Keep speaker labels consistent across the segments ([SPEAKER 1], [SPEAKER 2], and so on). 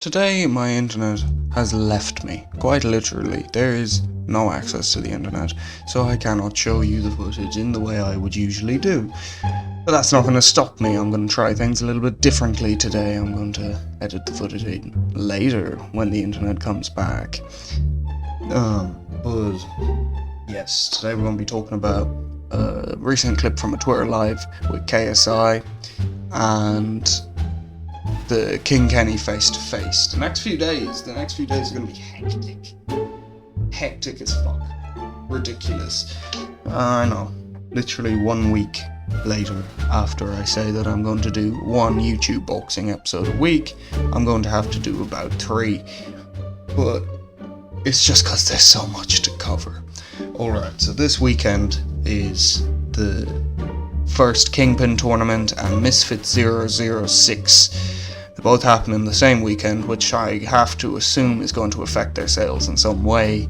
[SPEAKER 1] Today my internet has left me, quite literally. There is no access to the internet, so I cannot show you the footage in the way I would usually do. But that's not going to stop me. I'm going to try things a little bit differently today. I'm going to edit the footage in later when the internet comes back. But yes, today we're going to be talking about a recent clip from a Twitter live with KSI and the King Kenny face to face. The next few days are going to be hectic. Hectic as fuck. Ridiculous. I know. Literally 1 week later, after I say that I'm going to do one YouTube boxing episode a week, I'm going to have to do about 3. But it's just because there's so much to cover. Alright, so this weekend is the first Kingpin tournament and Misfit 006. They both happen in the same weekend, which I have to assume is going to affect their sales in some way.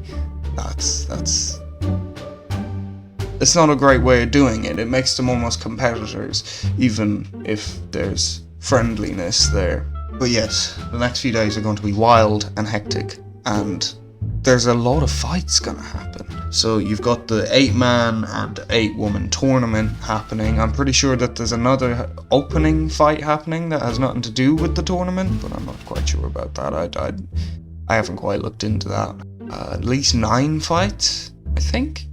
[SPEAKER 1] It's not a great way of doing it. It makes them almost competitors, even if there's friendliness there. But yes, the next few days are going to be wild and hectic, and there's a lot of fights gonna happen. So you've got the 8-man and 8-woman tournament happening. I'm pretty sure that there's another opening fight happening that has nothing to do with the tournament, but I'm not quite sure about that. I haven't quite looked into that. At least 9 fights, I think.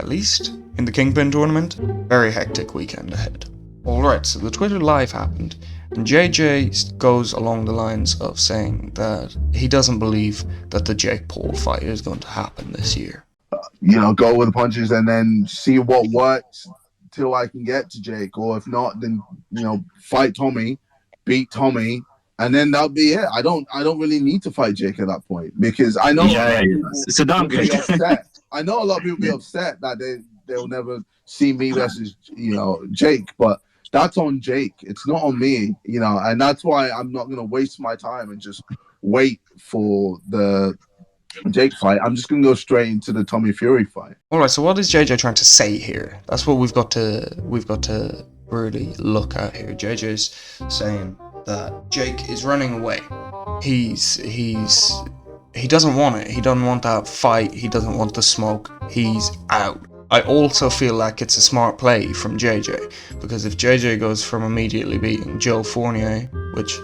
[SPEAKER 1] At least in the Kingpin tournament. Very hectic weekend ahead. Alright, so the Twitter live happened, and JJ goes along the lines of saying that he doesn't believe that the Jake Paul fight is going to happen this year.
[SPEAKER 2] Go with the punches and then see what works till I can get to Jake. Or if not, then, fight Tommy, beat Tommy, and then that'll be it. I don't really need to fight Jake at that point, because I know
[SPEAKER 3] it's a dumb
[SPEAKER 2] be upset. I know a lot of people be upset that they'll never see me versus, Jake, but that's on Jake. It's not on me, and that's why I'm not going to waste my time and just wait for the Jake fight. I'm just going to go straight into the Tommy Fury fight.
[SPEAKER 1] All right, so what is JJ trying to say here? That's what we've got to really look at here. JJ's saying that Jake is running away. He doesn't want it. He doesn't want that fight. He doesn't want the smoke. He's out. I also feel like it's a smart play from JJ, because if JJ goes from immediately beating Joe Fournier, which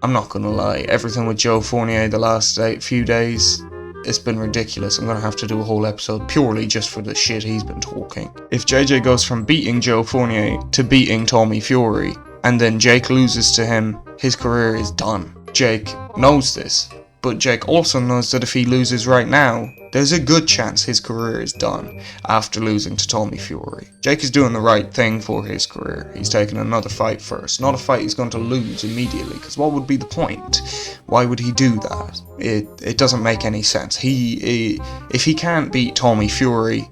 [SPEAKER 1] I'm not going to lie, everything with Joe Fournier the last few days, it's been ridiculous. I'm going to have to do a whole episode purely just for the shit he's been talking. If JJ goes from beating Joe Fournier to beating Tommy Fury, and then Jake loses to him, his career is done. Jake knows this, but Jake also knows that if he loses right now, there's a good chance his career is done after losing to Tommy Fury. Jake is doing the right thing for his career. He's taking another fight first, not a fight he's going to lose immediately, because what would be the point? Why would he do that? It doesn't make any sense. If he can't beat Tommy Fury,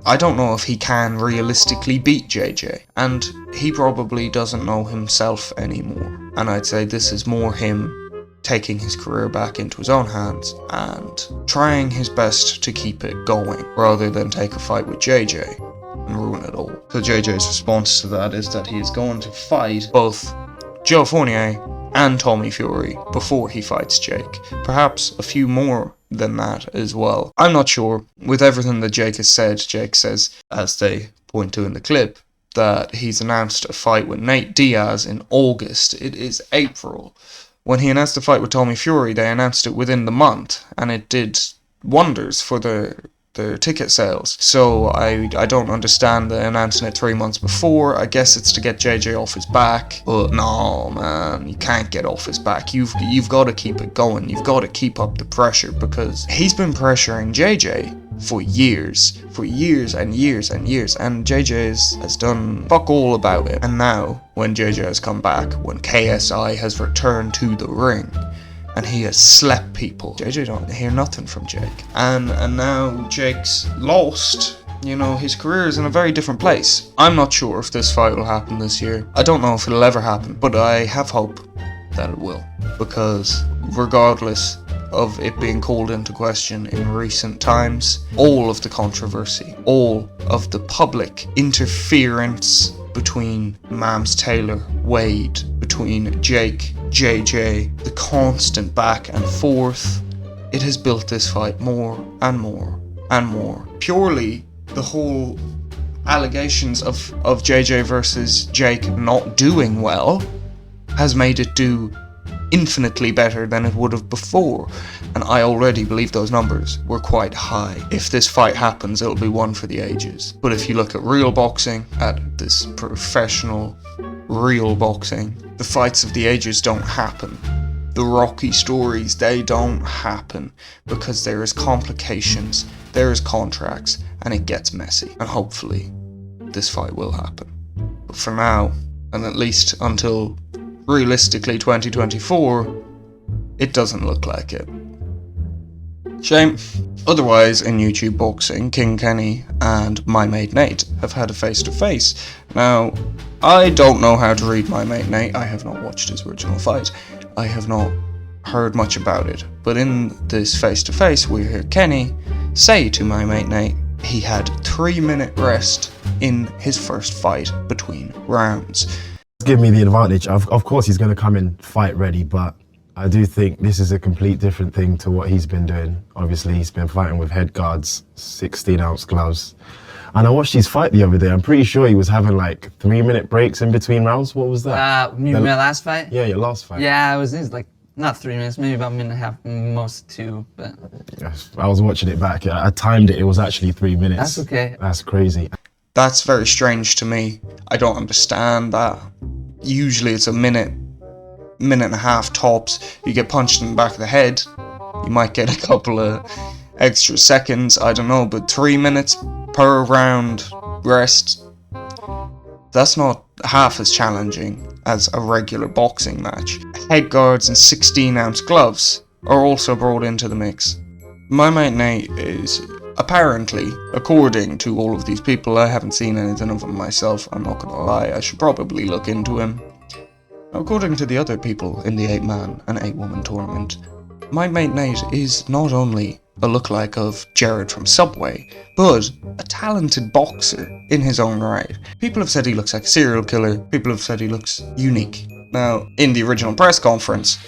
[SPEAKER 1] I don't know if he can realistically beat JJ, and he probably doesn't know himself anymore. And I'd say this is more him taking his career back into his own hands and trying his best to keep it going, rather than take a fight with JJ and ruin it all. So JJ's response to that is that he is going to fight both Joe Fournier and Tommy Fury before he fights Jake. Perhaps a few more than that as well. I'm not sure. With everything that Jake has said, Jake says, as they point to in the clip, that he's announced a fight with Nate Diaz in August. It is April. When he announced the fight with Tommy Fury, they announced it within the month, and it did wonders for their ticket sales. So I don't understand the announcing it 3 months before. I guess it's to get JJ off his back, but no, man, you can't get off his back. You've got to keep it going. You've got to keep up the pressure, because he's been pressuring JJ for years and years, and JJ has done fuck all about it. And now, when JJ has come back, when KSI has returned to the ring, and he has slept people, JJ don't hear nothing from Jake. And now Jake's lost. His career is in a very different place. I'm not sure if this fight will happen this year. I don't know if it'll ever happen, but I have hope that it will. Because regardless of it being called into question in recent times, all of the controversy, all of the public interference between Mams Taylor, Wade, between Jake, JJ, the constant back and forth, it has built this fight more and more and more. Purely the whole allegations of JJ versus Jake not doing well has made it do infinitely better than it would have before, and I already believe those numbers were quite high. If this fight happens, it'll be one for the ages. But if you look at real boxing, at this professional real boxing, the fights of the ages don't happen. The Rocky stories, they don't happen because there is complications, there is contracts, and it gets messy. And hopefully this fight will happen. But for now, and at least until realistically 2024, it doesn't look like it. Shame. Otherwise, in YouTube boxing, King Kenny and Mymatenate have had a face-to-face. Now, I don't know how to read Mymatenate. I have not watched his original fight. I have not heard much about it. But in this face-to-face, we hear Kenny say to Mymatenate he had 3-minute rest in his first fight between rounds.
[SPEAKER 3] Give me the advantage. Of course he's going to come in fight ready, but I do think this is a complete different thing to what he's been doing. Obviously he's been fighting with head guards, 16-ounce gloves, and I watched his fight the other day. I'm pretty sure he was having like 3-minute breaks in between rounds. What was that?
[SPEAKER 4] My last fight?
[SPEAKER 3] Yeah, your last fight.
[SPEAKER 4] Yeah, it was like not 3 minutes, maybe about a minute and a half, most 2, but
[SPEAKER 3] Yes, I was watching it back. I timed it. It was actually 3 minutes.
[SPEAKER 4] that's okay.
[SPEAKER 3] That's crazy.
[SPEAKER 1] That's very strange to me. I don't understand that. Usually it's a minute and a half tops. You get punched in the back of the head, you might get a couple of extra seconds, I don't know, but 3 minutes per round rest, that's not half as challenging as a regular boxing match. Head guards and 16-ounce gloves are also brought into the mix. Mymatenate is apparently, according to all of these people, I haven't seen anything of him myself, I'm not gonna lie, I should probably look into him. According to the other people in the 8-man and 8-woman tournament, Mymatenate is not only a lookalike of Jared from Subway, but a talented boxer in his own right. People have said he looks like a serial killer, people have said he looks unique. Now, in the original press conference,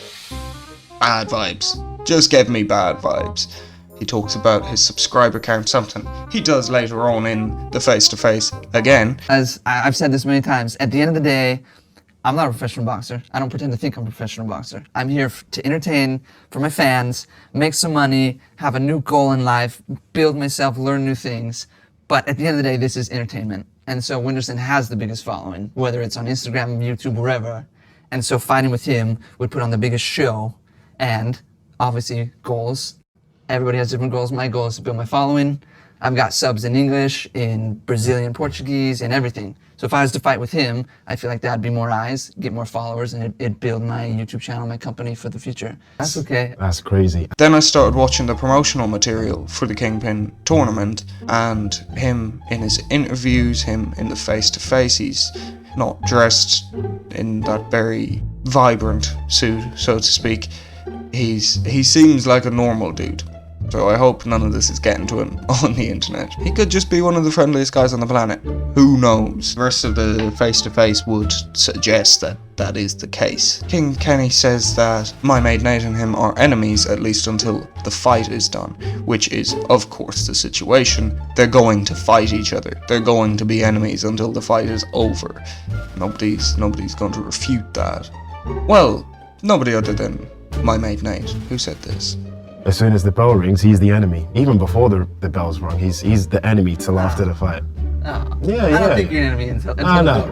[SPEAKER 1] bad vibes. Just gave me bad vibes. He talks about his subscriber count, something he does later on in the face-to-face again.
[SPEAKER 4] As I've said this many times, at the end of the day, I'm not a professional boxer. I don't pretend to think I'm a professional boxer. I'm here to entertain for my fans, make some money, have a new goal in life, build myself, learn new things. But at the end of the day, this is entertainment. And so Winderson has the biggest following, whether it's on Instagram, YouTube, wherever. And so fighting with him would put on the biggest show. And obviously goals. Everybody has different goals. My goal is to build my following. I've got subs in English, in Brazilian Portuguese, and everything. So if I was to fight with him, I feel like that'd be more eyes, get more followers, and it'd build my YouTube channel, my company for the future. That's okay.
[SPEAKER 3] That's crazy.
[SPEAKER 1] Then I started watching the promotional material for the Kingpin tournament, and him in his interviews, him in the face-to-face, he's not dressed in that very vibrant suit, so to speak. He seems like a normal dude. So I hope none of this is getting to him on the internet. He could just be one of the friendliest guys on the planet. Who knows? The rest of the face-to-face would suggest that that is the case. King Kenny says that Mymatenate and him are enemies, at least until the fight is done, which is, of course, the situation. They're going to fight each other. They're going to be enemies until the fight is over. Nobody's going to refute that. Well, nobody other than Mymatenate, who said this.
[SPEAKER 3] As soon as the bell rings, he's the enemy. Even before the bell's rung, he's the enemy till after the fight.
[SPEAKER 4] Oh,
[SPEAKER 3] Yeah,
[SPEAKER 4] I
[SPEAKER 3] yeah.
[SPEAKER 4] don't think you're an enemy until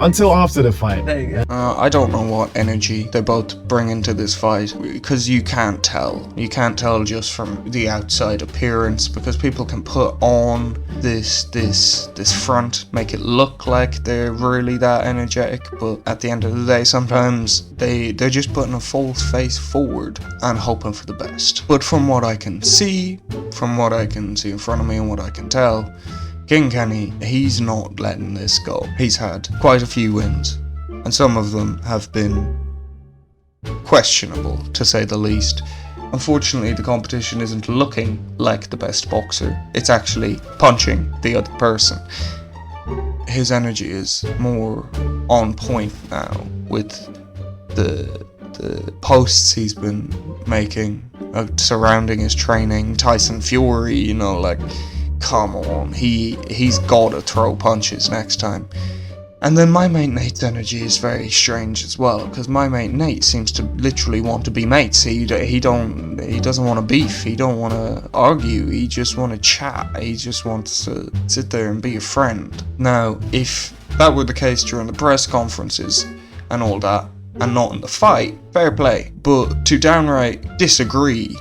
[SPEAKER 3] Until after the fight.
[SPEAKER 4] There you go.
[SPEAKER 1] I don't know what energy they both bring into this fight, because you can't tell. You can't tell just from the outside appearance, because people can put on this front, make it look like they're really that energetic, but at the end of the day, sometimes they're just putting a false face forward and hoping for the best. But from what I can see in front of me and what I can tell, King Kenny, he's not letting this go. He's had quite a few wins, and some of them have been questionable, to say the least. Unfortunately, the competition isn't looking like the best boxer. It's actually punching the other person. his energy is more on point now with the posts he's been making surrounding his training. Tyson Fury, you know, like, come on, he's gotta throw punches next time. And then my mate Nate's energy is very strange as well, because my mate Nate seems to literally want to be mates. He doesn't want to beef. He don't want to argue. He just want to chat. He just wants to sit there and be a friend. Now, if that were the case during the press conferences and all that, and not in the fight, fair play. But to downright disagree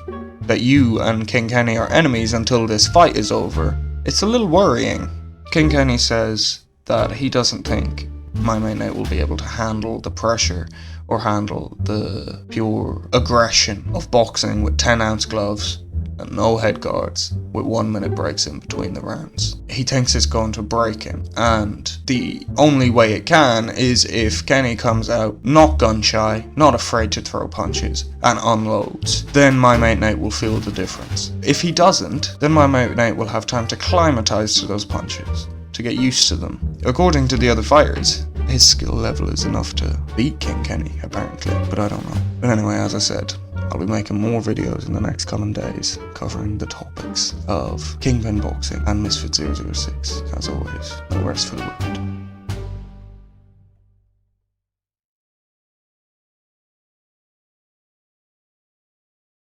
[SPEAKER 1] that you and King Kenny are enemies until this fight is over, it's a little worrying. King Kenny says that he doesn't think my mate Nate will be able to handle the pressure or handle the pure aggression of boxing with 10-ounce gloves and no head guards with 1 minute breaks in between the rounds. He thinks it's going to break him, and the only way it can is if Kenny comes out not gun shy, not afraid to throw punches, and unloads. Then my mate Nate will feel the difference. If he doesn't, then my mate Nate will have time to climatize to those punches, to get used to them. According to the other fighters, his skill level is enough to beat King Kenny, apparently, but I don't know. But anyway, as I said, I'll be making more videos in the next coming days covering the topics of Kingpin Boxing and Misfit 006. As always, no rest for the wicked.